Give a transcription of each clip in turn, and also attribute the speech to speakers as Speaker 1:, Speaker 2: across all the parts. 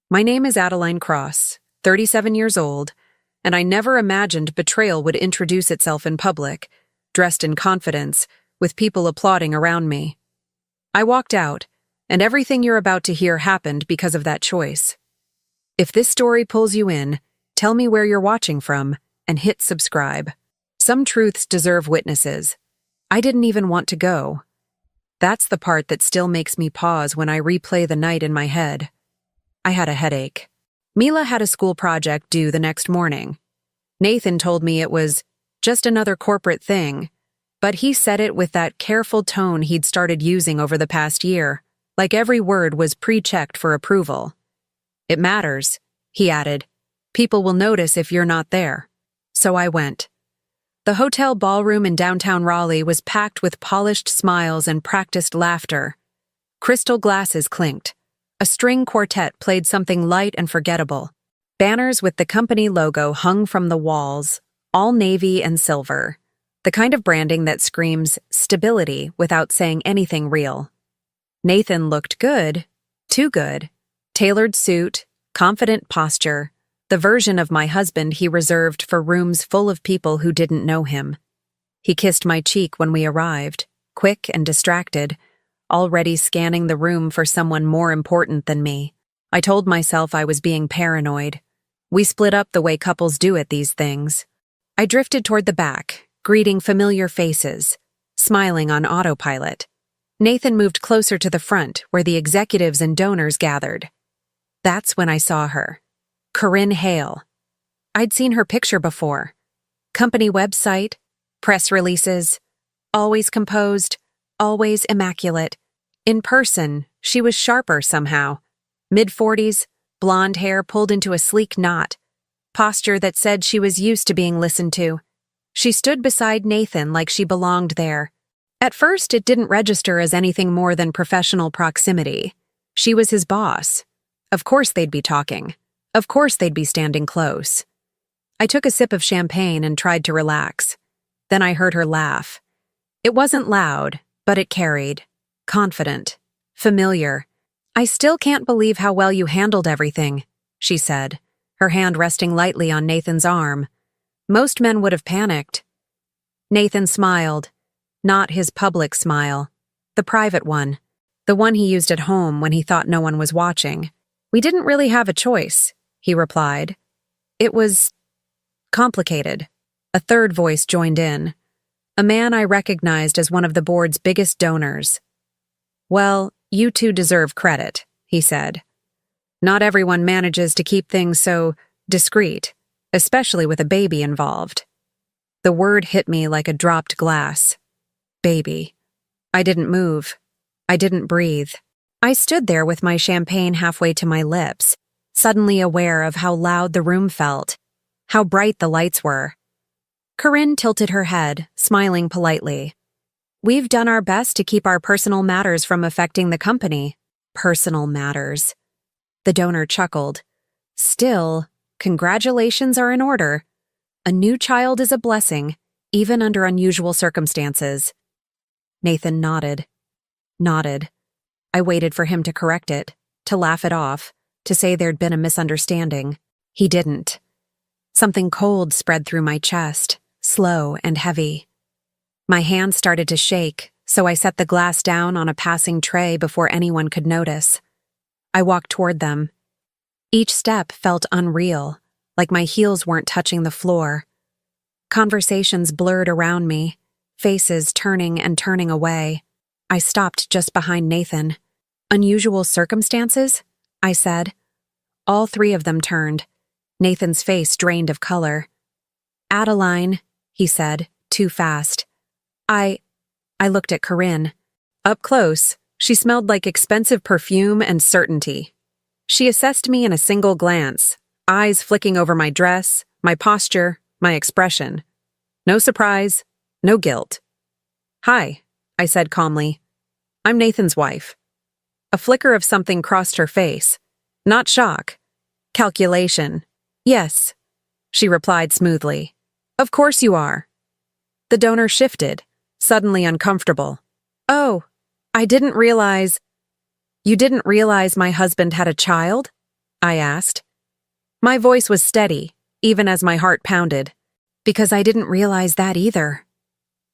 Speaker 1: My name is Adeline Cross, 37 years old, and I never imagined betrayal would introduce itself in public, dressed in confidence, with people applauding around me. I walked out, and everything you're about to hear happened because of that choice. If this story pulls you in, tell me where you're watching from, and hit subscribe. Some truths deserve witnesses. I didn't even want to go. That's the part that still makes me pause when I replay the night in my head. I had a headache. Mila had a school project due the next morning. Nathan told me it was just another corporate thing, but he said it with that careful tone he'd started using over the past year, like every word was pre-checked for approval. It matters, he added. People will notice if you're not there. So I went. The hotel ballroom in downtown Raleigh was packed with polished smiles and practiced laughter. Crystal glasses clinked. A string quartet played something light and forgettable. Banners with the company logo hung from the walls, all navy and silver. The kind of branding that screams stability without saying anything real. Nathan looked good, too good. Tailored suit, confident posture, the version of my husband he reserved for rooms full of people who didn't know him. He kissed my cheek when we arrived, quick and distracted, already scanning the room for someone more important than me. I told myself I was being paranoid. We split up the way couples do at these things. I drifted toward the back, greeting familiar faces, smiling on autopilot. Nathan moved closer to the front where the executives and donors gathered. That's when I saw her. Corinne Hale. I'd seen her picture before. Company website, press releases, always composed, always immaculate. In person, she was sharper somehow. Mid-40s, blonde hair pulled into a sleek knot, posture that said she was used to being listened to. She stood beside Nathan like she belonged there. At first, it didn't register as anything more than professional proximity. She was his boss. Of course they'd be talking. Of course they'd be standing close. I took a sip of champagne and tried to relax. Then I heard her laugh. It wasn't loud, but it carried. Confident. Familiar. I still can't believe how well you handled everything, she said, her hand resting lightly on Nathan's arm. Most men would have panicked. Nathan smiled. Not his public smile. The private one. The one he used at home when he thought no one was watching. We didn't really have a choice, he replied. It was complicated. A third voice joined in. A man I recognized as one of the board's biggest donors. Well, you two deserve credit, he said. Not everyone manages to keep things so discreet, especially with a baby involved. The word hit me like a dropped glass. Baby. I didn't move. I didn't breathe. I stood there with my champagne halfway to my lips, suddenly aware of how loud the room felt, how bright the lights were. Corinne tilted her head, smiling politely. We've done our best to keep our personal matters from affecting the company. Personal matters. The donor chuckled. Still, congratulations are in order. A new child is a blessing, even under unusual circumstances. Nathan nodded. Nodded. I waited for him to correct it, to laugh it off, to say there'd been a misunderstanding. He didn't. Something cold spread through my chest, slow and heavy. My hand started to shake, so I set the glass down on a passing tray before anyone could notice. I walked toward them. Each step felt unreal, like my heels weren't touching the floor. Conversations blurred around me, faces turning and turning away. I stopped just behind Nathan. Unusual circumstances? I said. All three of them turned. Nathan's face drained of color. Adeline, he said, too fast. I looked at Corinne. Up close, she smelled like expensive perfume and certainty. She assessed me in a single glance, eyes flicking over my dress, my posture, my expression. No surprise, no guilt. Hi, I said calmly. I'm Nathan's wife. A flicker of something crossed her face. Not shock. Calculation. Yes, she replied smoothly. Of course you are. The donor shifted, suddenly uncomfortable. Oh, I didn't realize... You didn't realize my husband had a child? I asked. My voice was steady, even as my heart pounded, because I didn't realize that either.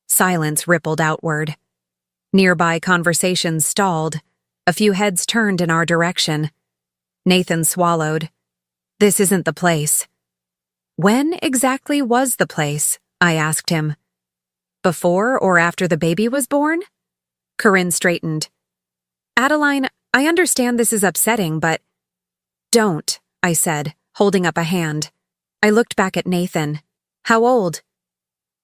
Speaker 1: Silence rippled outward. Nearby conversations stalled. A few heads turned in our direction. Nathan swallowed. This isn't the place. When exactly was the place? I asked him. Before or after the baby was born? Corinne straightened. Adeline, I understand this is upsetting, but… Don't, I said, holding up a hand. I looked back at Nathan. How old?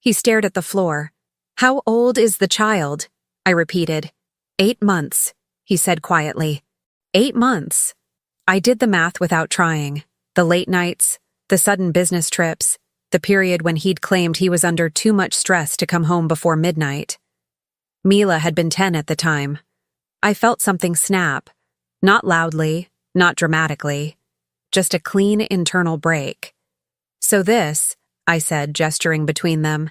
Speaker 1: He stared at the floor. How old is the child? I repeated. 8 months, he said quietly. 8 months. I did the math without trying. The late nights, the sudden business trips, the period when he'd claimed he was under too much stress to come home before midnight. Mila had been 10 at the time. I felt something snap. Not loudly, not dramatically. Just a clean internal break. So this, I said, gesturing between them,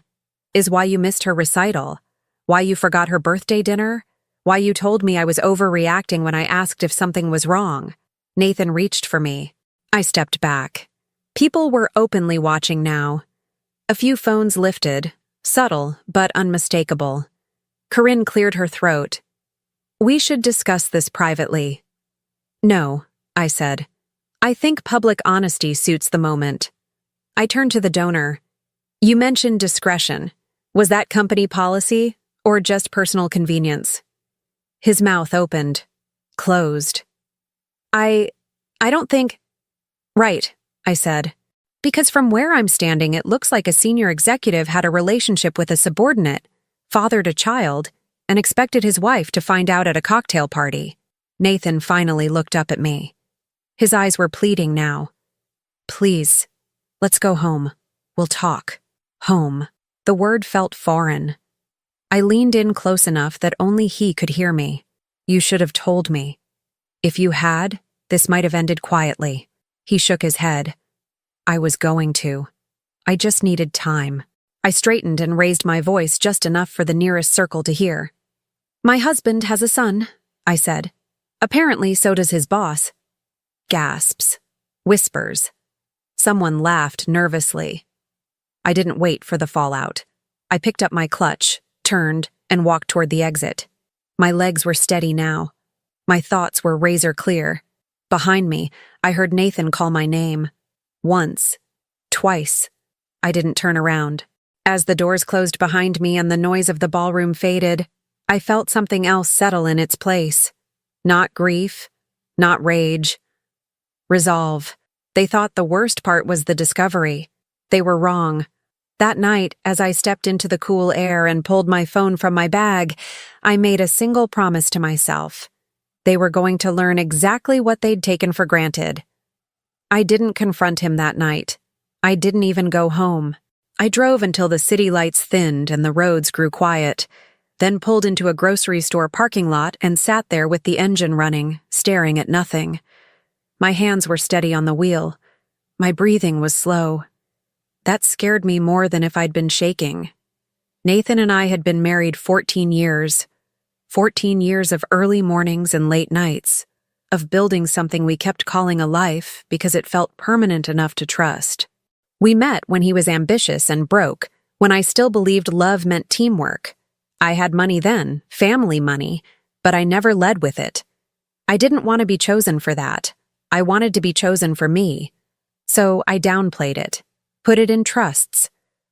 Speaker 1: is why you missed her recital, why you forgot her birthday dinner, why you told me I was overreacting when I asked if something was wrong. Nathan reached for me. I stepped back. People were openly watching now. A few phones lifted, subtle but unmistakable. Corinne cleared her throat. We should discuss this privately. No, I said. I think public honesty suits the moment. I turned to the donor. You mentioned discretion. Was that company policy or just personal convenience? His mouth opened, closed. I don't think… Right, I said. Because from where I'm standing, it looks like a senior executive had a relationship with a subordinate, fathered a child, and expected his wife to find out at a cocktail party. Nathan finally looked up at me. His eyes were pleading now. Please, let's go home. We'll talk. Home. The word felt foreign. I leaned in close enough that only he could hear me. You should have told me. If you had, this might have ended quietly. He shook his head. I was going to. I just needed time. I straightened and raised my voice just enough for the nearest circle to hear. My husband has a son, I said. Apparently, so does his boss. Gasps. Whispers. Someone laughed nervously. I didn't wait for the fallout. I picked up my clutch, turned, and walked toward the exit. My legs were steady now. My thoughts were razor clear. Behind me, I heard Nathan call my name. Once. Twice. I didn't turn around. As the doors closed behind me and the noise of the ballroom faded, I felt something else settle in its place. Not grief, not rage. Resolve. They thought the worst part was the discovery. They were wrong. That night, as I stepped into the cool air and pulled my phone from my bag, I made a single promise to myself. They were going to learn exactly what they'd taken for granted. I didn't confront him that night. I didn't even go home. I drove until the city lights thinned and the roads grew quiet, then pulled into a grocery store parking lot and sat there with the engine running, staring at nothing. My hands were steady on the wheel. My breathing was slow. That scared me more than if I'd been shaking. Nathan and I had been married 14 years. 14 years of early mornings and late nights, of building something we kept calling a life because it felt permanent enough to trust. We met when he was ambitious and broke, when I still believed love meant teamwork. I had money then, family money, but I never led with it. I didn't want to be chosen for that. I wanted to be chosen for me. So I downplayed it, put it in trusts,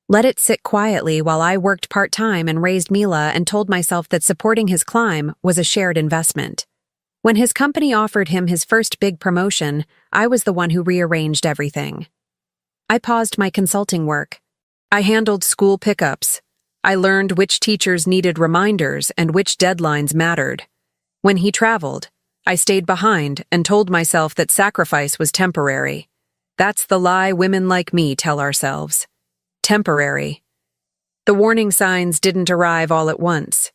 Speaker 1: let it sit quietly while I worked part-time and raised Mila and told myself that supporting his climb was a shared investment. When his company offered him his first big promotion, I was the one who rearranged everything. I paused my consulting work. I handled school pickups. I learned which teachers needed reminders and which deadlines mattered. When he traveled, I stayed behind and told myself that sacrifice was temporary. That's the lie women like me tell ourselves. Temporary. The warning signs didn't arrive all at once.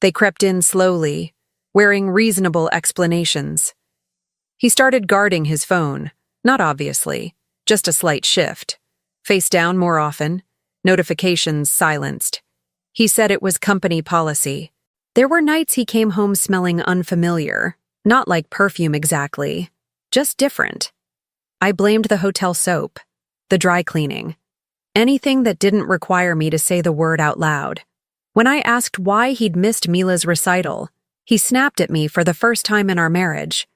Speaker 1: They crept in slowly, wearing reasonable explanations. He started guarding his phone, not obviously, just a slight shift. Face down more often, notifications silenced. He said it was company policy. There were nights he came home smelling unfamiliar, not like perfume exactly, just different. I blamed the hotel soap, the dry cleaning, anything that didn't require me to say the word out loud. When I asked why he'd missed Mila's recital, he snapped at me for the first time in our marriage.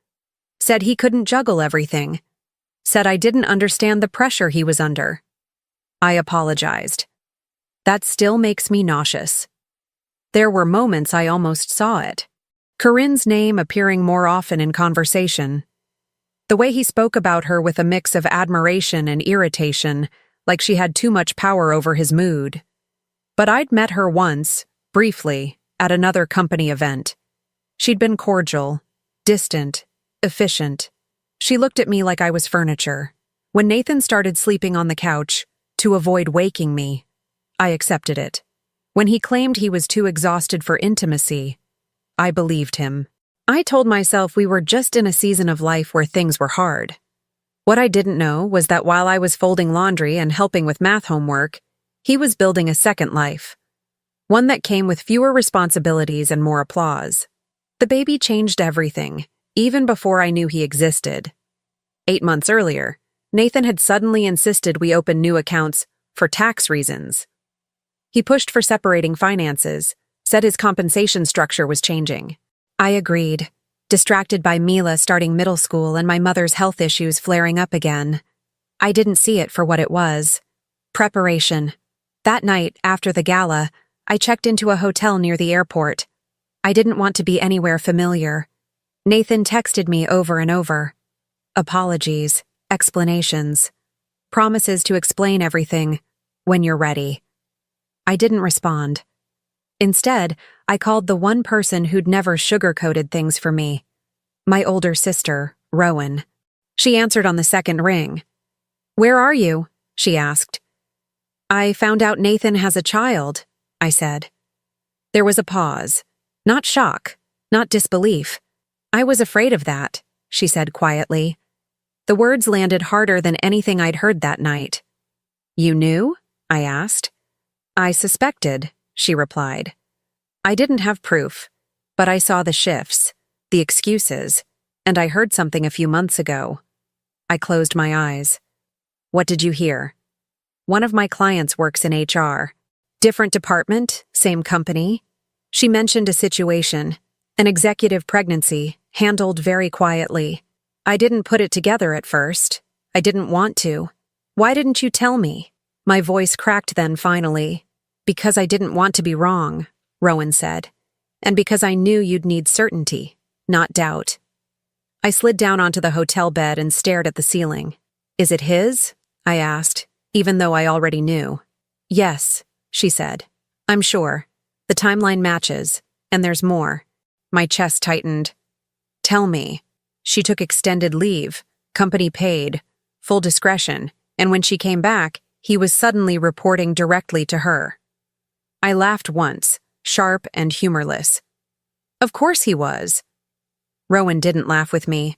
Speaker 1: Said he couldn't juggle everything. Said I didn't understand the pressure he was under. I apologized. That still makes me nauseous. There were moments I almost saw it. Corinne's name appearing more often in conversation. The way he spoke about her with a mix of admiration and irritation, like she had too much power over his mood. But I'd met her once, briefly, at another company event. She'd been cordial, distant, efficient. She looked at me like I was furniture. When Nathan started sleeping on the couch, to avoid waking me, I accepted it. When he claimed he was too exhausted for intimacy, I believed him. I told myself we were just in a season of life where things were hard. What I didn't know was that while I was folding laundry and helping with math homework, he was building a second life. One that came with fewer responsibilities and more applause. The baby changed everything, even before I knew he existed. 8 months earlier, Nathan had suddenly insisted we open new accounts for tax reasons. He pushed for separating finances, said his compensation structure was changing. I agreed, distracted by Mila starting middle school and my mother's health issues flaring up again. I didn't see it for what it was. Preparation. That night, after the gala, I checked into a hotel near the airport. I didn't want to be anywhere familiar. Nathan texted me over and over. Apologies, explanations, promises to explain everything when you're ready. I didn't respond. Instead, I called the one person who'd never sugarcoated things for me. My older sister, Rowan. She answered on the second ring. "Where are you?" she asked. "I found out Nathan has a child," I said. There was a pause. Not shock, not disbelief. "I was afraid of that," she said quietly. The words landed harder than anything I'd heard that night. "You knew?" I asked. "I suspected," she replied. I didn't have proof, but I saw the shifts, the excuses, and I heard something a few months ago. I closed my eyes. "What did you hear?" "One of my clients works in HR. Different department, same company. She mentioned a situation, an executive pregnancy, handled very quietly. I didn't put it together at first. I didn't want to. Why didn't you tell me?" My voice cracked then finally. "Because I didn't want to be wrong," Rowan said. "And because I knew you'd need certainty, not doubt." I slid down onto the hotel bed and stared at the ceiling. "Is it his?" I asked, even though I already knew. "Yes," she said. "I'm sure. The timeline matches, and there's more." My chest tightened. "Tell me." She took extended leave, company paid, full discretion, and when she came back, he was suddenly reporting directly to her. I laughed once, sharp and humorless. "Of course he was." Rowan didn't laugh with me.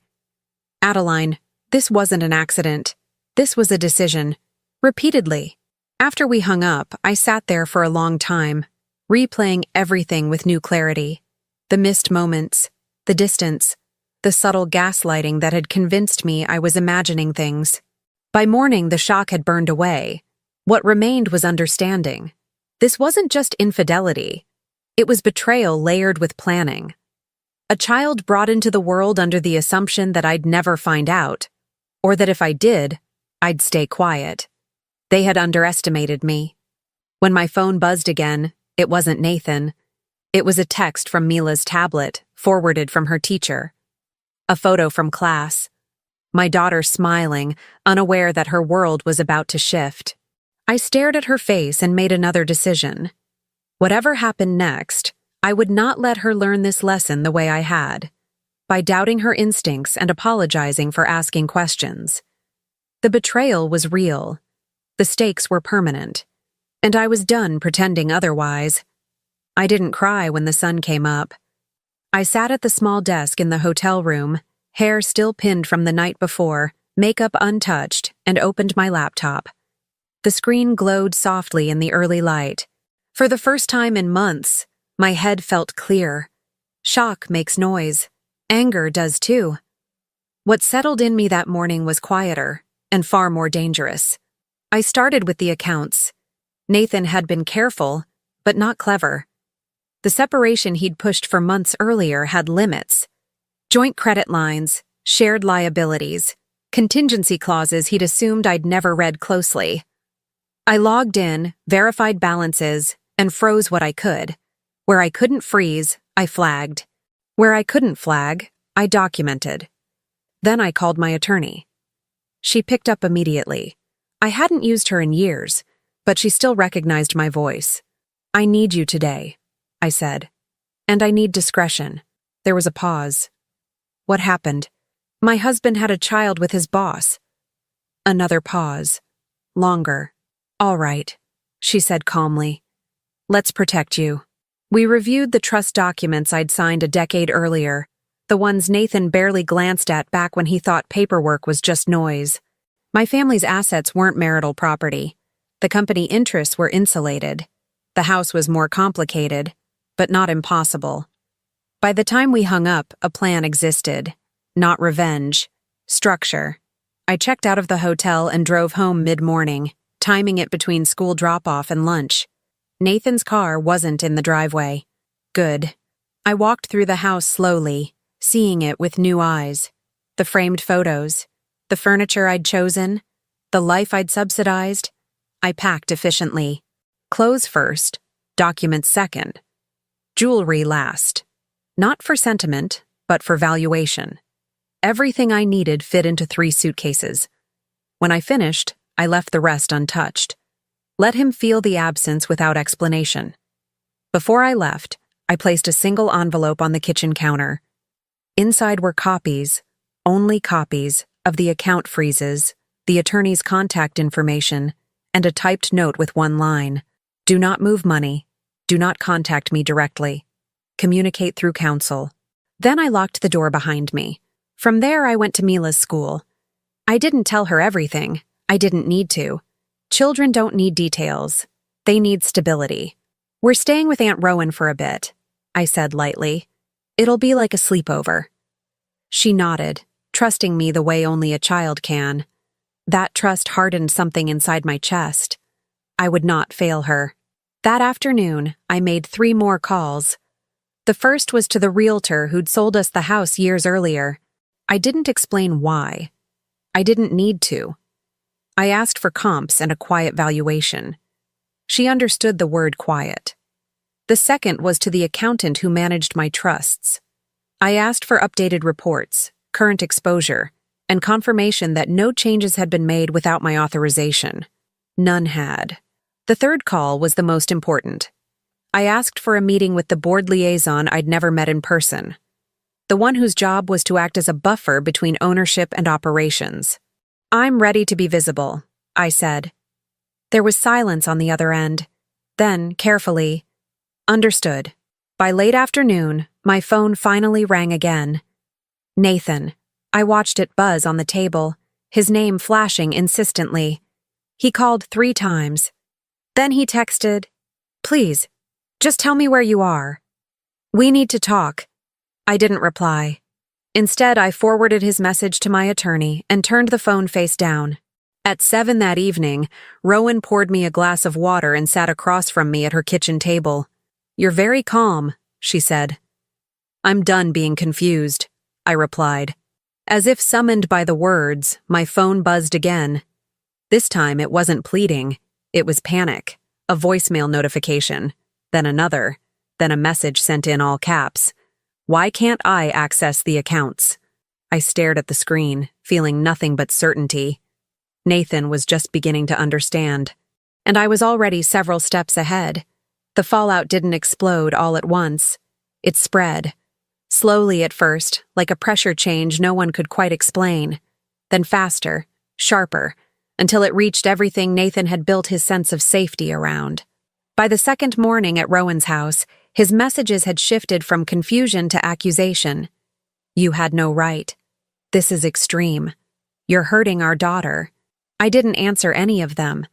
Speaker 1: "Adeline, this wasn't an accident. This was a decision. Repeatedly." After we hung up, I sat there for a long time, replaying everything with new clarity. The missed moments, the distance, the subtle gaslighting that had convinced me I was imagining things. By morning, the shock had burned away. What remained was understanding. This wasn't just infidelity. It was betrayal layered with planning. A child brought into the world under the assumption that I'd never find out, or that if I did, I'd stay quiet. They had underestimated me. When my phone buzzed again, it wasn't Nathan. It was a text from Mila's tablet, forwarded from her teacher. A photo from class. My daughter smiling, unaware that her world was about to shift. I stared at her face and made another decision. Whatever happened next, I would not let her learn this lesson the way I had, by doubting her instincts and apologizing for asking questions. The betrayal was real. The stakes were permanent. And I was done pretending otherwise. I didn't cry when the sun came up. I sat at the small desk in the hotel room, hair still pinned from the night before, makeup untouched, and opened my laptop. The screen glowed softly in the early light. For the first time in months, my head felt clear. Shock makes noise. Anger does too. What settled in me that morning was quieter and far more dangerous. I started with the accounts. Nathan had been careful, but not clever. The separation he'd pushed for months earlier had limits. Joint credit lines, shared liabilities, contingency clauses he'd assumed I'd never read closely. I logged in, verified balances, and froze what I could. Where I couldn't freeze, I flagged. Where I couldn't flag, I documented. Then I called my attorney. She picked up immediately. I hadn't used her in years, but she still recognized my voice. "I need you today," I said. "And I need discretion." There was a pause. "What happened?" "My husband had a child with his boss." Another pause. Longer. "All right," she said calmly. "Let's protect you." We reviewed the trust documents I'd signed a decade earlier, the ones Nathan barely glanced at back when he thought paperwork was just noise. My family's assets weren't marital property. The company interests were insulated. The house was more complicated, but not impossible. By the time we hung up, a plan existed. Not revenge. Structure. I checked out of the hotel and drove home mid-morning, timing it between school drop-off and lunch. Nathan's car wasn't in the driveway. Good. I walked through the house slowly, seeing it with new eyes. The framed photos, the furniture I'd chosen, the life I'd subsidized. I packed efficiently. Clothes first, documents second. Jewelry last. Not for sentiment, but for valuation. Everything I needed fit into 3 suitcases. When I finished, I left the rest untouched. Let him feel the absence without explanation. Before I left, I placed a single envelope on the kitchen counter. Inside were copies, only copies, of the account freezes, the attorney's contact information, and a typed note with one line. "Do not move money. Do not contact me directly. Communicate through counsel." Then I locked the door behind me. From there, I went to Mila's school. I didn't tell her everything. I didn't need to. Children don't need details. They need stability. "We're staying with Aunt Rowan for a bit," I said lightly. "It'll be like a sleepover." She nodded, trusting me the way only a child can. That trust hardened something inside my chest. I would not fail her. That afternoon, I made 3 more calls. The first was to the realtor who'd sold us the house years earlier. I didn't explain why. I didn't need to. I asked for comps and a quiet valuation. She understood the word quiet. The second was to the accountant who managed my trusts. I asked for updated reports, current exposure, and confirmation that no changes had been made without my authorization. None had. The third call was the most important. I asked for a meeting with the board liaison I'd never met in person, the one whose job was to act as a buffer between ownership and operations. "I'm ready to be visible," I said. There was silence on the other end. Then, carefully, "Understood." By late afternoon, my phone finally rang again. Nathan. I watched it buzz on the table, his name flashing insistently. He called 3 times. Then he texted, "Please, just tell me where you are. We need to talk." I didn't reply. Instead, I forwarded his message to my attorney and turned the phone face down. At 7 that evening, Rowan poured me a glass of water and sat across from me at her kitchen table. "You're very calm," she said. "I'm done being confused," I replied. As if summoned by the words, my phone buzzed again. This time it wasn't pleading, it was panic, a voicemail notification, then another, then a message sent in all caps. "Why can't I access the accounts?" I stared at the screen, feeling nothing but certainty. Nathan was just beginning to understand, and I was already several steps ahead. The fallout didn't explode all at once. It spread. Slowly at first, like a pressure change no one could quite explain. Then faster, sharper, until it reached everything Nathan had built his sense of safety around. By the second morning at Rowan's house, his messages had shifted from confusion to accusation. "You had no right. This is extreme. You're hurting our daughter." I didn't answer any of them.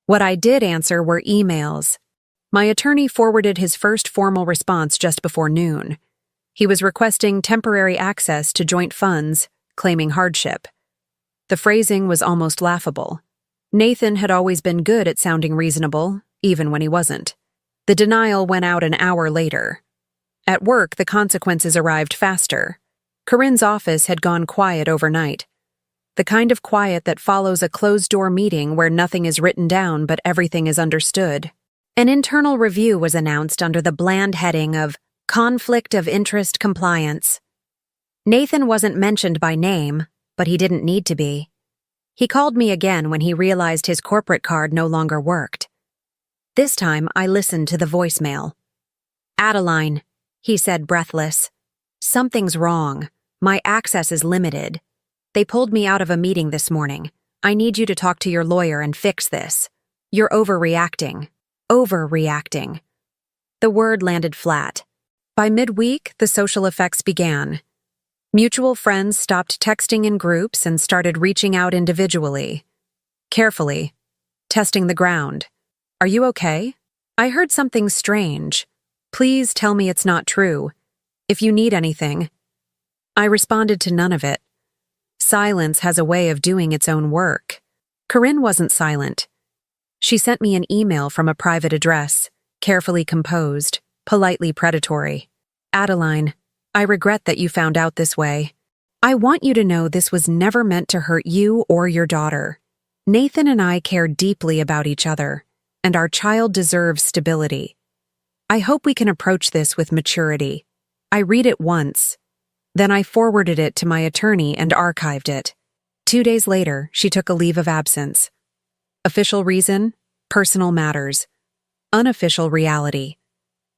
Speaker 1: What I did answer were emails. My attorney forwarded his first formal response just before noon. He was requesting temporary access to joint funds, claiming hardship. The phrasing was almost laughable. Nathan had always been good at sounding reasonable, even when he wasn't. The denial went out an hour later. At work, the consequences arrived faster. Corinne's office had gone quiet overnight. The kind of quiet that follows a closed-door meeting where nothing is written down but everything is understood. An internal review was announced under the bland heading of Conflict of Interest Compliance. Nathan wasn't mentioned by name, but he didn't need to be. He called me again when he realized his corporate card no longer worked. This time, I listened to the voicemail. "Adeline," he said, breathless. "Something's wrong. My access is limited. They pulled me out of a meeting this morning. I need you to talk to your lawyer and fix this. You're overreacting. Overreacting." The word landed flat. By midweek, the social effects began. Mutual friends stopped texting in groups and started reaching out individually. Carefully, testing the ground. "Are you okay? I heard something strange. Please tell me it's not true. If you need anything." I responded to none of it. Silence has a way of doing its own work. Corinne wasn't silent. She sent me an email from a private address, carefully composed, politely predatory. "Adeline, I regret that you found out this way. I want you to know this was never meant to hurt you or your daughter. Nathan and I care deeply about each other, and our child deserves stability. I hope we can approach this with maturity. I read it once. Then I forwarded it to my attorney and archived it. 2 days later, she took a leave of absence. Official reason? Personal matters. Unofficial reality.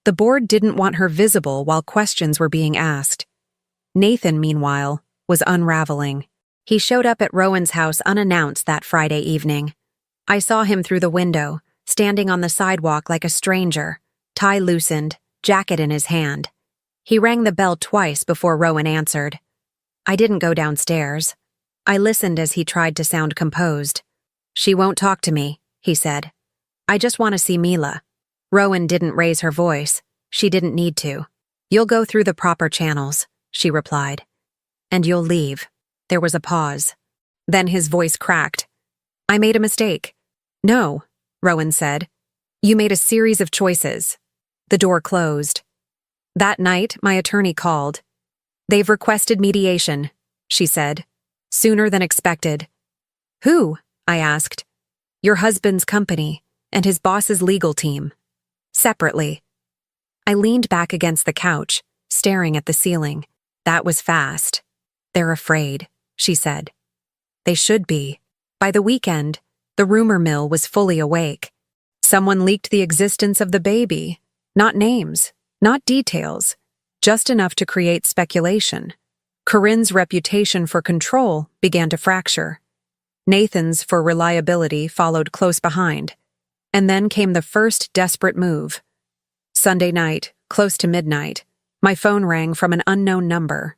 Speaker 1: The board didn't want her visible while questions were being asked. Nathan, meanwhile, was unraveling. He showed up at Rowan's house unannounced that Friday evening. I saw him through the window, standing on the sidewalk like a stranger, tie loosened, jacket in his hand. He rang the bell twice before Rowan answered. I didn't go downstairs. I listened as he tried to sound composed. "She won't talk to me," he said. "I just want to see Mila." Rowan didn't raise her voice. She didn't need to. "You'll go through the proper channels," she replied. "And you'll leave." There was a pause. Then his voice cracked. "I made a mistake." "No," Rowan said. "You made a series of choices." The door closed. That night, my attorney called. "They've requested mediation," she said. "Sooner than expected." "Who?" I asked. "Your husband's company and his boss's legal team. Separately." I leaned back against the couch, staring at the ceiling. That was fast. "They're afraid," she said. "They should be." By the weekend, the rumor mill was fully awake. Someone leaked the existence of the baby. Not names, not details, just enough to create speculation. Corinne's reputation for control began to fracture. Nathan's for reliability followed close behind. And then came the first desperate move. Sunday night, close to midnight, my phone rang from an unknown number.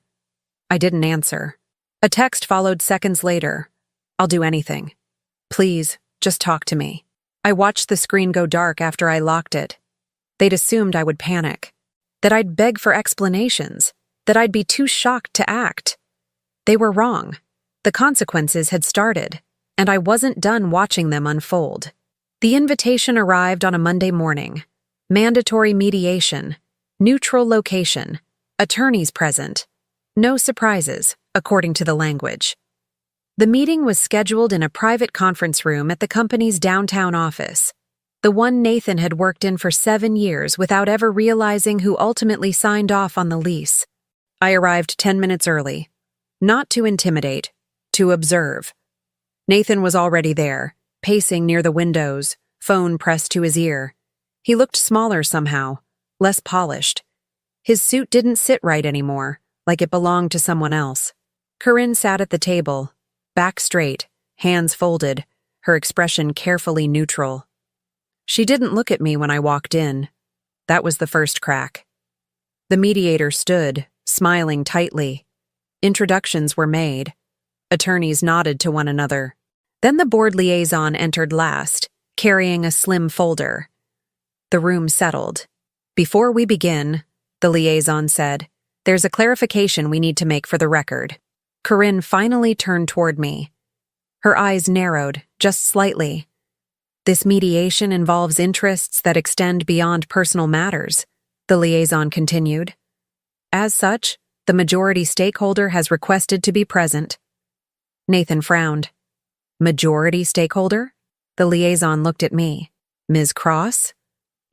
Speaker 1: I didn't answer. A text followed seconds later. "I'll do anything. Please, just talk to me." I watched the screen go dark after I locked it. They'd assumed I would panic, that I'd beg for explanations, that I'd be too shocked to act. They were wrong. The consequences had started, and I wasn't done watching them unfold. The invitation arrived on a Monday morning. Mandatory mediation, neutral location, attorneys present. No surprises, according to the language. The meeting was scheduled in a private conference room at the company's downtown office, the one Nathan had worked in for 7 years without ever realizing who ultimately signed off on the lease. I arrived 10 minutes early. Not to intimidate, to observe. Nathan was already there, pacing near the windows, phone pressed to his ear. He looked smaller somehow, less polished. His suit didn't sit right anymore, like it belonged to someone else. Corinne sat at the table, back straight, hands folded, her expression carefully neutral. She didn't look at me when I walked in. That was the first crack. The mediator stood, smiling tightly. Introductions were made. Attorneys nodded to one another. Then the board liaison entered last, carrying a slim folder. The room settled. "Before we begin," the liaison said, "there's a clarification we need to make for the record. Corinne finally turned toward me. Her eyes narrowed, just slightly. This mediation involves interests that extend beyond personal matters, the liaison continued. As such, the majority stakeholder has requested to be present. Nathan frowned. Majority stakeholder? The liaison looked at me. Ms. Cross?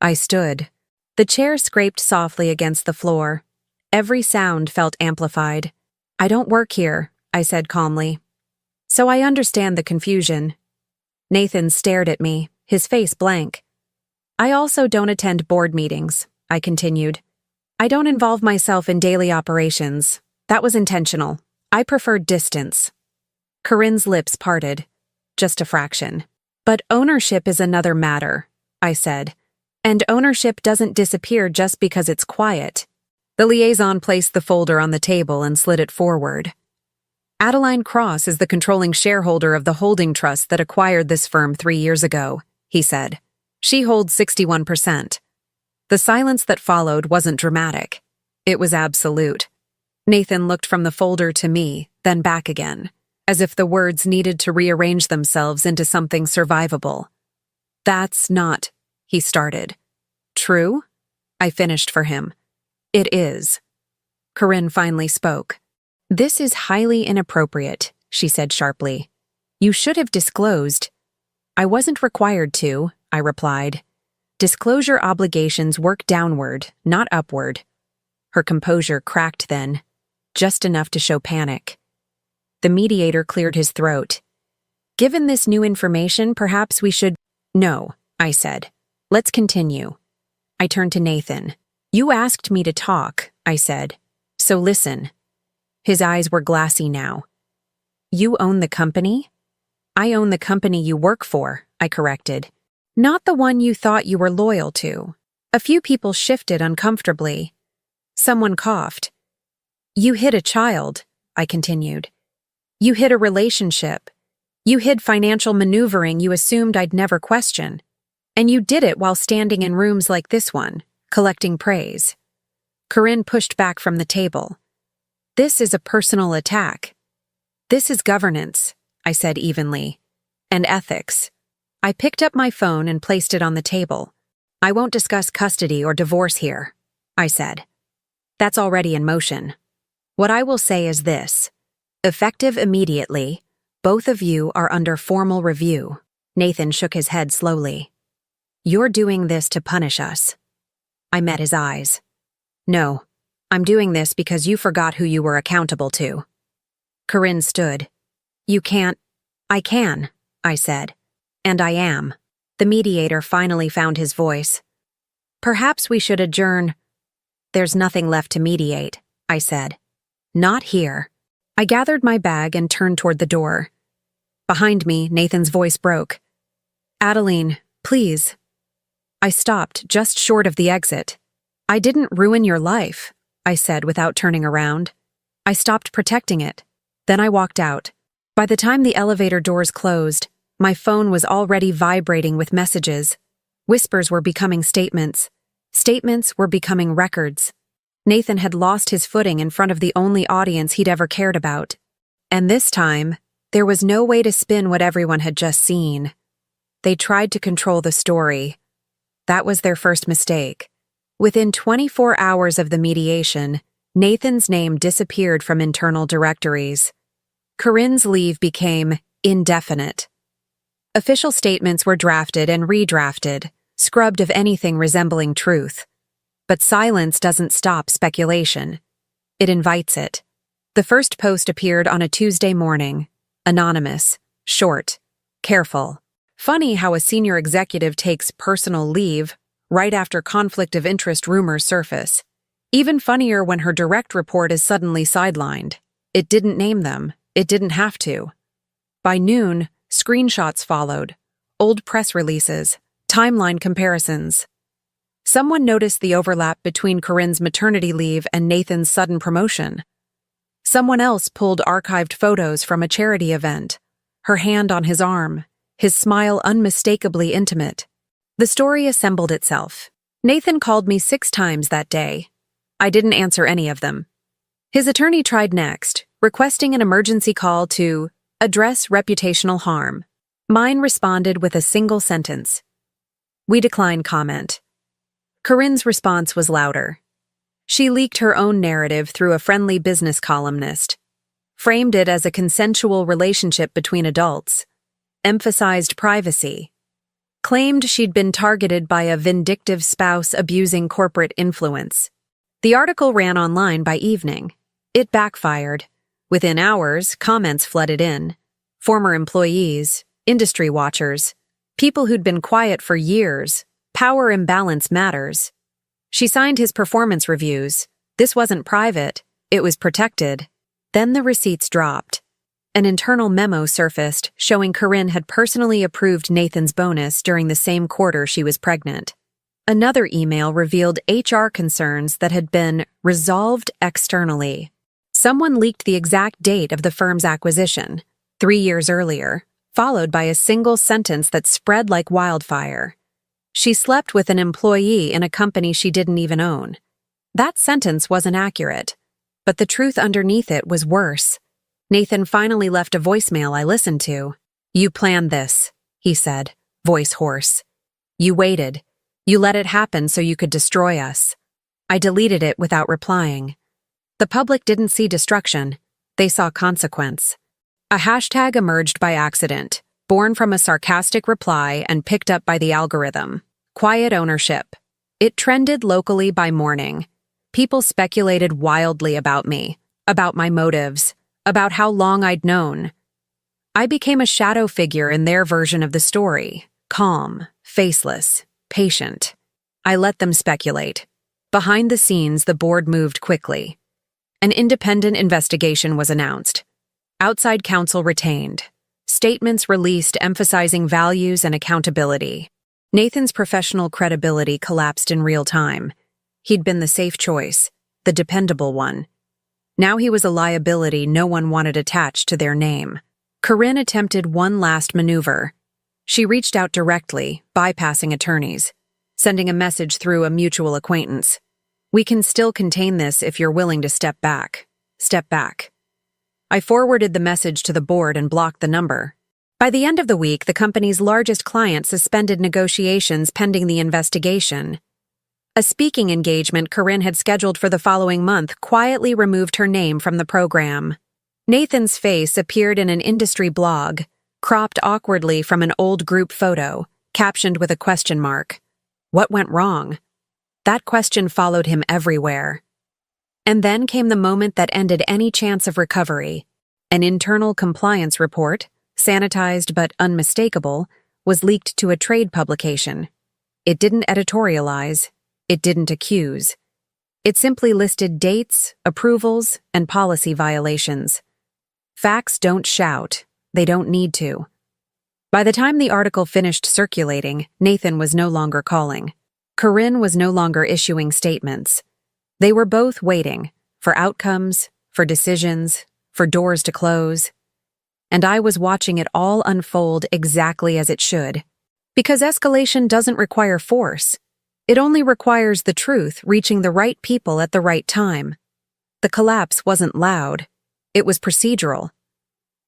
Speaker 1: I stood. The chair scraped softly against the floor. Every sound felt amplified. I don't work here, I said calmly. So I understand the confusion. Nathan stared at me, his face blank. I also don't attend board meetings, I continued. I don't involve myself in daily operations. That was intentional. I preferred distance. Corinne's lips parted. Just a fraction. But ownership is another matter, I said. And ownership doesn't disappear just because it's quiet. The liaison placed the folder on the table and slid it forward. Adeline Cross is the controlling shareholder of the holding trust that acquired this firm 3 years ago, he said. She holds 61%. The silence that followed wasn't dramatic. It was absolute. Nathan looked from the folder to me, then back again, as if the words needed to rearrange themselves into something survivable. That's not, he started. True? I finished for him. It is. Corinne finally spoke. This is highly inappropriate, she said sharply. You should have disclosed. I wasn't required to, I replied. Disclosure obligations work downward, not upward. Her composure cracked then, just enough to show panic. The mediator cleared his throat. Given this new information, perhaps we should— No, I said. Let's continue. I turned to Nathan. You asked me to talk, I said. So listen. His eyes were glassy now. You own the company? I own the company you work for, I corrected. Not the one you thought you were loyal to. A few people shifted uncomfortably. Someone coughed. You hid a child, I continued. You hid a relationship. You hid financial maneuvering you assumed I'd never question. And you did it while standing in rooms like this one, collecting praise. Corinne pushed back from the table. This is a personal attack. This is governance, I said evenly. And ethics. I picked up my phone and placed it on the table. I won't discuss custody or divorce here, I said. That's already in motion. What I will say is this. Effective immediately, both of you are under formal review. Nathan shook his head slowly. You're doing this to punish us. I met his eyes. No, I'm doing this because you forgot who you were accountable to. Corinne stood. You can't. I can, I said. And I am. The mediator finally found his voice. Perhaps we should adjourn. There's nothing left to mediate, I said. Not here. I gathered my bag and turned toward the door. Behind me, Nathan's voice broke. Adeline, please. I stopped just short of the exit. I didn't ruin your life, I said without turning around. I stopped protecting it. Then I walked out. By the time the elevator doors closed, my phone was already vibrating with messages. Whispers were becoming statements. Statements were becoming records. Nathan had lost his footing in front of the only audience he'd ever cared about. And this time, there was no way to spin what everyone had just seen. They tried to control the story. That was their first mistake. Within 24 hours of the mediation, Nathan's name disappeared from internal directories. Corinne's leave became indefinite. Official statements were drafted and redrafted, scrubbed of anything resembling truth. But silence doesn't stop speculation. It invites it. The first post appeared on a Tuesday morning. Anonymous, short, careful. Funny how a senior executive takes personal leave right after conflict of interest rumors surface. Even funnier when her direct report is suddenly sidelined. It didn't name them. It didn't have to. By noon, screenshots followed. Old press releases. Timeline comparisons. Someone noticed the overlap between Corinne's maternity leave and Nathan's sudden promotion. Someone else pulled archived photos from a charity event. Her hand on his arm. His smile unmistakably intimate. The story assembled itself. Nathan called me 6 times that day. I didn't answer any of them. His attorney tried next, requesting an emergency call to address reputational harm. Mine responded with a single sentence. We decline comment. Corinne's response was louder. She leaked her own narrative through a friendly business columnist, framed it as a consensual relationship between adults, emphasized privacy, claimed she'd been targeted by a vindictive spouse abusing corporate influence. The article ran online by evening. It backfired. Within hours, comments flooded in. Former employees, industry watchers, people who'd been quiet for years. Power imbalance matters. She signed his performance reviews. This wasn't private, it was protected. Then the receipts dropped. An internal memo surfaced showing Corinne had personally approved Nathan's bonus during the same quarter she was pregnant. Another email revealed HR concerns that had been resolved externally. Someone leaked the exact date of the firm's acquisition, 3 years earlier, followed by a single sentence that spread like wildfire. She slept with an employee in a company she didn't even own. That sentence wasn't accurate, but the truth underneath it was worse. Nathan finally left a voicemail I listened to. "You planned this," he said, voice hoarse. "You waited. You let it happen so you could destroy us." I deleted it without replying. The public didn't see destruction. They saw consequence. A hashtag emerged by accident, born from a sarcastic reply and picked up by the algorithm. Quiet ownership. It trended locally by morning. People speculated wildly about me, about my motives, about how long I'd known. I became a shadow figure in their version of the story, calm, faceless, patient. I let them speculate. Behind the scenes, the board moved quickly. An independent investigation was announced. Outside counsel retained. Statements released emphasizing values and accountability. Nathan's professional credibility collapsed in real time. He'd been the safe choice, the dependable one. Now he was a liability no one wanted attached to their name. Corinne attempted one last maneuver. She reached out directly, bypassing attorneys, sending a message through a mutual acquaintance. "We can still contain this if you're willing to step back. Step back." I forwarded the message to the board and blocked the number. By the end of the week, the company's largest client suspended negotiations pending the investigation. A speaking engagement Corinne had scheduled for the following month quietly removed her name from the program. Nathan's face appeared in an industry blog, cropped awkwardly from an old group photo, captioned with a question mark. What went wrong? That question followed him everywhere. And then came the moment that ended any chance of recovery. An internal compliance report, sanitized but unmistakable, was leaked to a trade publication. It didn't editorialize. It didn't accuse. It simply listed dates, approvals, and policy violations. Facts don't shout. They don't need to. By the time the article finished circulating, Nathan was no longer calling. Corinne was no longer issuing statements. They were both waiting for outcomes, for decisions, for doors to close. And I was watching it all unfold exactly as it should. Because escalation doesn't require force. It only requires the truth reaching the right people at the right time. The collapse wasn't loud. It was procedural.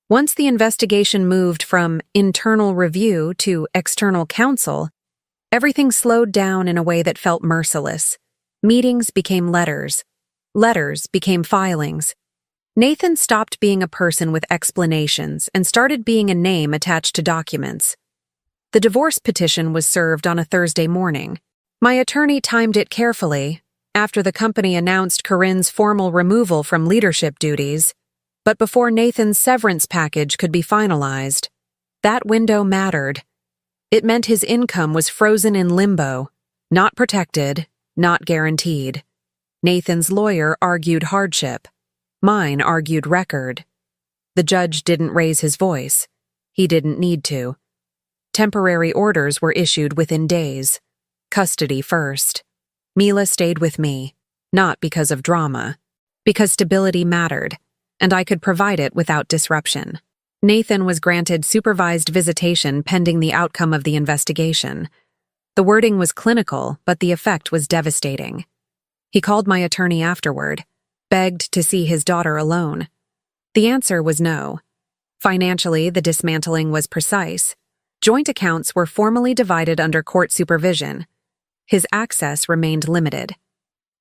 Speaker 1: Once the investigation moved from internal review to external counsel, everything slowed down in a way that felt merciless. Meetings became letters. Letters became filings. Nathan stopped being a person with explanations and started being a name attached to documents. The divorce petition was served on a Thursday morning. My attorney timed it carefully, after the company announced Corinne's formal removal from leadership duties, but before Nathan's severance package could be finalized. That window mattered. It meant his income was frozen in limbo, not protected, not guaranteed. Nathan's lawyer argued hardship. Mine argued record. The judge didn't raise his voice. He didn't need to. Temporary orders were issued within days. Custody first. Mila stayed with me, not because of drama, because stability mattered, and I could provide it without disruption. Nathan was granted supervised visitation pending the outcome of the investigation. The wording was clinical, but the effect was devastating. He called my attorney afterward, begged to see his daughter alone. The answer was no. Financially, the dismantling was precise. Joint accounts were formally divided under court supervision. His access remained limited.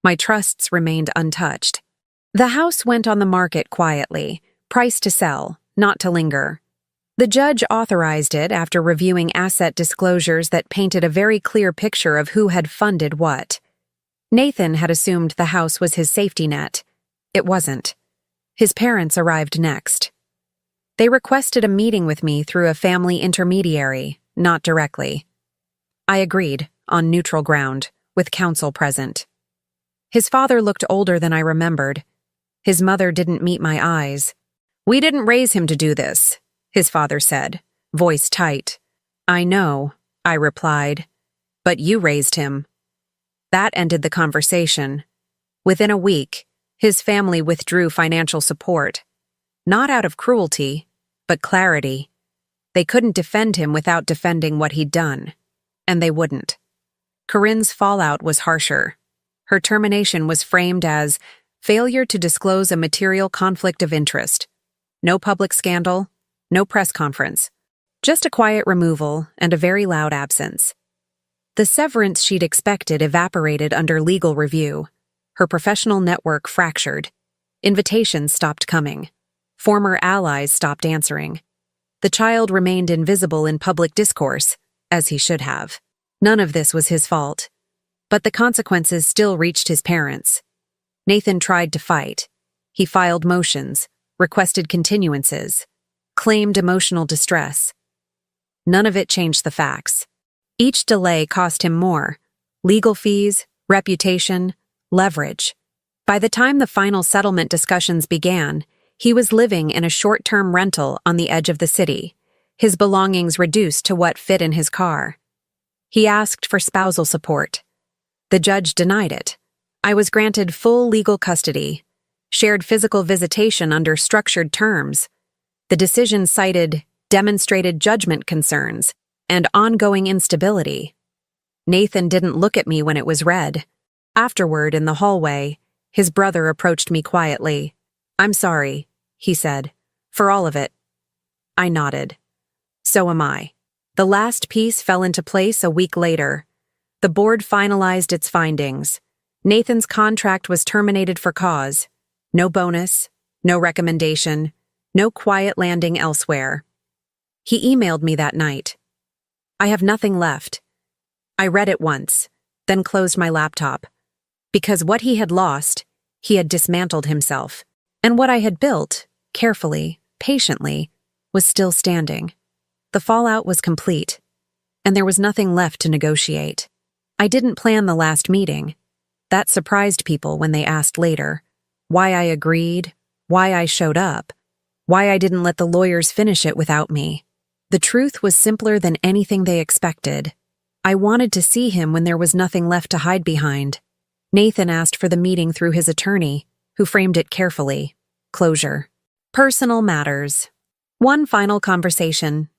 Speaker 1: My trusts remained untouched. The house went on the market quietly, priced to sell, not to linger. The judge authorized it after reviewing asset disclosures that painted a very clear picture of who had funded what. Nathan had assumed the house was his safety net. It wasn't. His parents arrived next. They requested a meeting with me through a family intermediary, not directly. I agreed, on neutral ground, with counsel present. His father looked older than I remembered. His mother didn't meet my eyes. "We didn't raise him to do this," his father said, voice tight. "I know," I replied, "but you raised him." That ended the conversation. Within a week, his family withdrew financial support. Not out of cruelty, but clarity. They couldn't defend him without defending what he'd done. And they wouldn't. Corinne's fallout was harsher. Her termination was framed as failure to disclose a material conflict of interest. No public scandal, no press conference. Just a quiet removal and a very loud absence. The severance she'd expected evaporated under legal review. Her professional network fractured. Invitations stopped coming. Former allies stopped answering. The child remained invisible in public discourse, as he should have. None of this was his fault. But the consequences still reached his parents. Nathan tried to fight. He filed motions, requested continuances, claimed emotional distress. None of it changed the facts. Each delay cost him more: legal fees, reputation, leverage. By the time the final settlement discussions began, he was living in a short-term rental on the edge of the city, his belongings reduced to what fit in his car. He asked for spousal support. The judge denied it. I was granted full legal custody, shared physical visitation under structured terms. The decision cited demonstrated judgment concerns and ongoing instability. Nathan didn't look at me when it was read. Afterward, in the hallway, his brother approached me quietly. "I'm sorry," he said, "for all of it." I nodded. So am I. The last piece fell into place a week later. The board finalized its findings. Nathan's contract was terminated for cause. No bonus, no recommendation, no quiet landing elsewhere. He emailed me that night. "I have nothing left." I read it once, then closed my laptop. Because what he had lost, he had dismantled himself. And what I had built, carefully, patiently, was still standing. The fallout was complete, and there was nothing left to negotiate. I didn't plan the last meeting. That surprised people when they asked later why I agreed, why I showed up, why I didn't let the lawyers finish it without me. The truth was simpler than anything they expected. I wanted to see him when there was nothing left to hide behind. Nathan asked for the meeting through his attorney, who framed it carefully. Closure. Personal matters. One final conversation.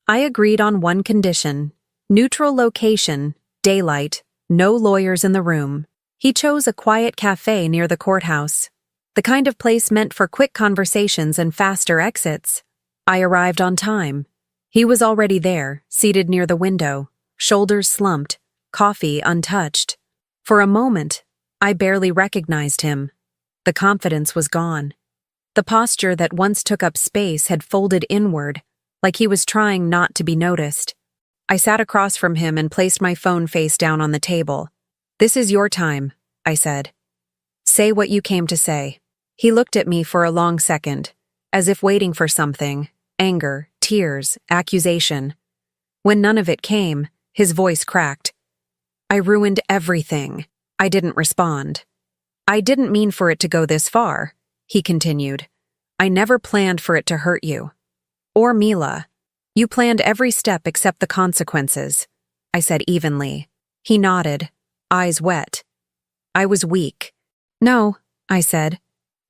Speaker 1: I agreed on one condition: neutral location, daylight, no lawyers in the room. He chose a quiet cafe near the courthouse, the kind of place meant for quick conversations and faster exits. I arrived on time. He was already there, seated near the window, shoulders slumped, coffee untouched. For a moment, I barely recognized him. The confidence was gone. The posture that once took up space had folded inward, like he was trying not to be noticed. I sat across from him and placed my phone face down on the table. "This is your time," I said. "Say what you came to say." He looked at me for a long second, as if waiting for something: anger, tears, accusation. When none of it came, his voice cracked. "I ruined everything." I didn't respond. "I didn't mean for it to go this far," he continued. "I never planned for it to hurt you. Or Mila. You planned every step except the consequences," I said evenly. He nodded, eyes wet. I was weak. "No," I said.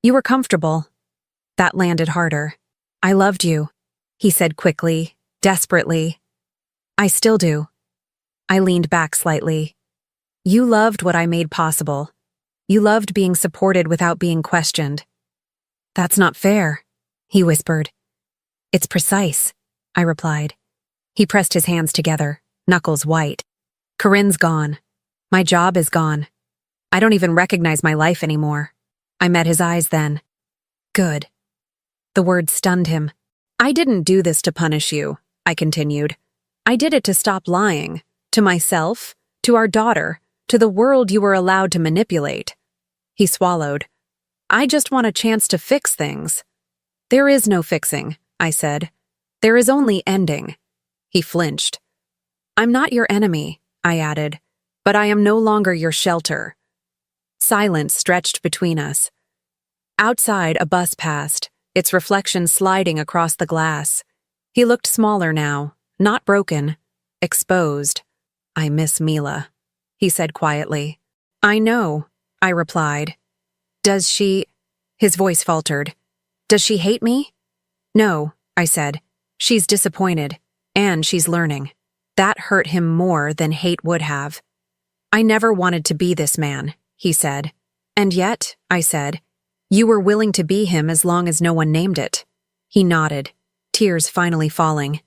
Speaker 1: "You were comfortable." That landed harder. "I loved you," he said quickly, desperately. "I still do." I leaned back slightly. "You loved what I made possible. You loved being supported without being questioned." "That's not fair." he whispered. It's precise, I replied. He pressed his hands together, knuckles white. Corinne's gone. My job is gone. I don't even recognize my life anymore. I met his eyes then. Good. The word stunned him. I didn't do this to punish you, I continued. I did it to stop lying. To myself, to our daughter, to the world you were allowed to manipulate. He swallowed. I just want a chance to fix things. There is no fixing, I said. There is only ending. He flinched. I'm not your enemy, I added, but I am no longer your shelter. Silence stretched between us. Outside, a bus passed, its reflection sliding across the glass. He looked smaller now, not broken, exposed. I miss Mila, he said quietly. I know, I replied. Does she... His voice faltered. Does she hate me? No, I said. She's disappointed, and she's learning. That hurt him more than hate would have. I never wanted to be this man, he said. And yet, I said, you were willing to be him as long as no one named it. He nodded, tears finally falling.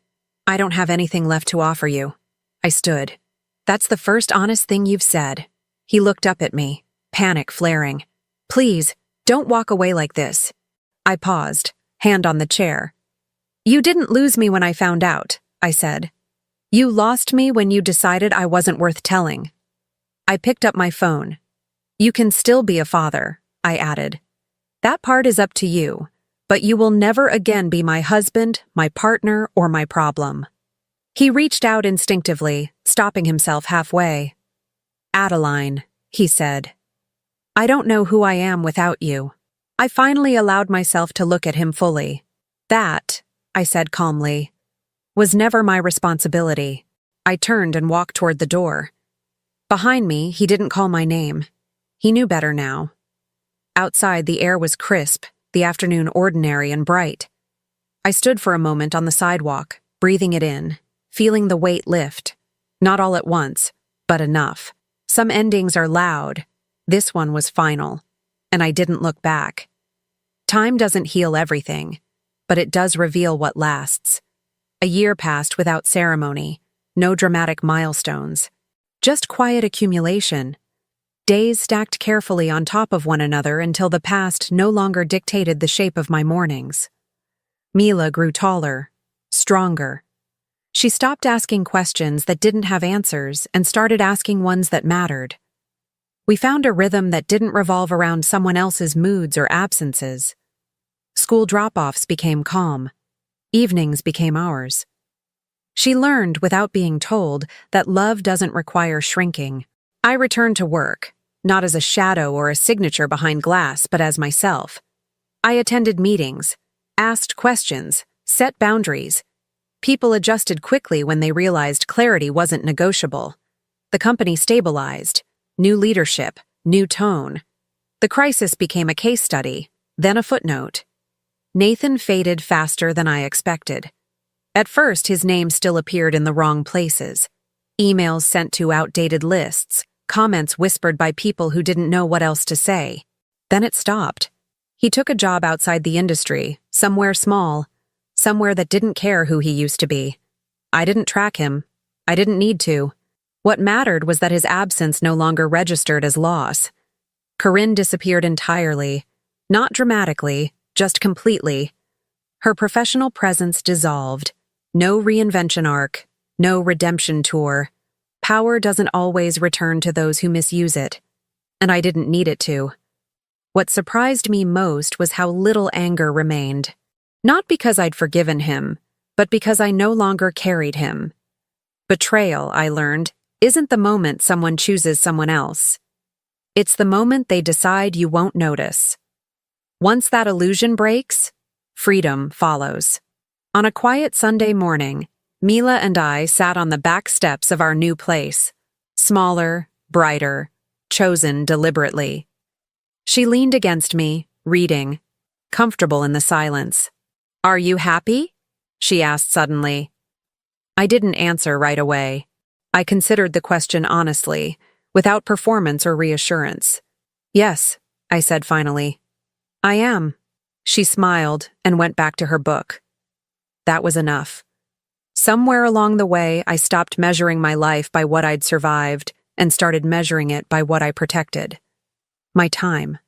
Speaker 1: I don't have anything left to offer you. I stood. That's the first honest thing you've said. He looked up at me, panic flaring. Please, don't walk away like this. I paused, hand on the chair. You didn't lose me when I found out, I said. You lost me when you decided I wasn't worth telling. I picked up my phone. You can still be a father, I added. That part is up to you, but you will never again be my husband, my partner, or my problem. He reached out instinctively, stopping himself halfway. Adeline, he said. I don't know who I am without you. I finally allowed myself to look at him fully. That, I said calmly, was never my responsibility. I turned and walked toward the door. Behind me, he didn't call my name. He knew better now. Outside, the air was crisp, the afternoon ordinary and bright. I stood for a moment on the sidewalk, breathing it in, feeling the weight lift. Not all at once, but enough. Some endings are loud. This one was final, and I didn't look back. Time doesn't heal everything, but it does reveal what lasts. A year passed without ceremony, no dramatic milestones. Just quiet accumulation. Days stacked carefully on top of one another until the past no longer dictated the shape of my mornings. Mila grew taller, stronger. She stopped asking questions that didn't have answers and started asking ones that mattered. We found a rhythm that didn't revolve around someone else's moods or absences. School drop-offs became calm. Evenings became ours. She learned, without being told, that love doesn't require shrinking. I returned to work, not as a shadow or a signature behind glass, but as myself. I attended meetings, asked questions, set boundaries. People adjusted quickly when they realized clarity wasn't negotiable. The company stabilized. New leadership, new tone. The crisis became a case study, then a footnote. Nathan faded faster than I expected. At first, his name still appeared in the wrong places. Emails sent to outdated lists, comments whispered by people who didn't know what else to say. Then it stopped. He took a job outside the industry, somewhere small, somewhere that didn't care who he used to be. I didn't track him. I didn't need to. What mattered was that his absence no longer registered as loss. Corinne disappeared entirely, not dramatically, just completely. Her professional presence dissolved. No reinvention arc, no redemption tour. Power doesn't always return to those who misuse it. And I didn't need it to. What surprised me most was how little anger remained. Not because I'd forgiven him, but because I no longer carried him. Betrayal, I learned, isn't the moment someone chooses someone else. It's the moment they decide you won't notice. Once that illusion breaks, freedom follows. On a quiet Sunday morning, Mila and I sat on the back steps of our new place. Smaller, brighter, chosen deliberately. She leaned against me, reading, comfortable in the silence. "Are you happy?" she asked suddenly. I didn't answer right away. I considered the question honestly, without performance or reassurance. "Yes," I said finally. "I am." She smiled and went back to her book. That was enough. Somewhere along the way, I stopped measuring my life by what I'd survived and started measuring it by what I protected. My time.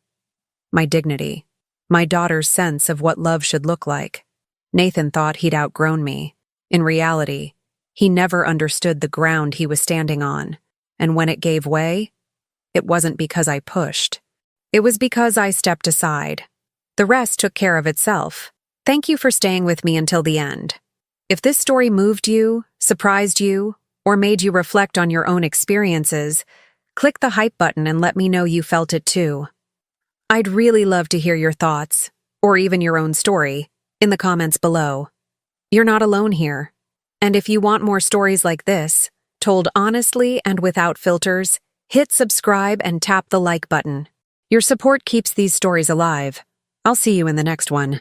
Speaker 1: My dignity. My daughter's sense of what love should look like. Nathan thought he'd outgrown me. In reality, he never understood the ground he was standing on, and when it gave way, it wasn't because I pushed. It was because I stepped aside. The rest took care of itself. Thank you for staying with me until the end. If this story moved you, surprised you, or made you reflect on your own experiences, click the hype button and let me know you felt it too. I'd really love to hear your thoughts, or even your own story, in the comments below. You're not alone here. And if you want more stories like this, told honestly and without filters, hit subscribe and tap the like button. Your support keeps these stories alive. I'll see you in the next one.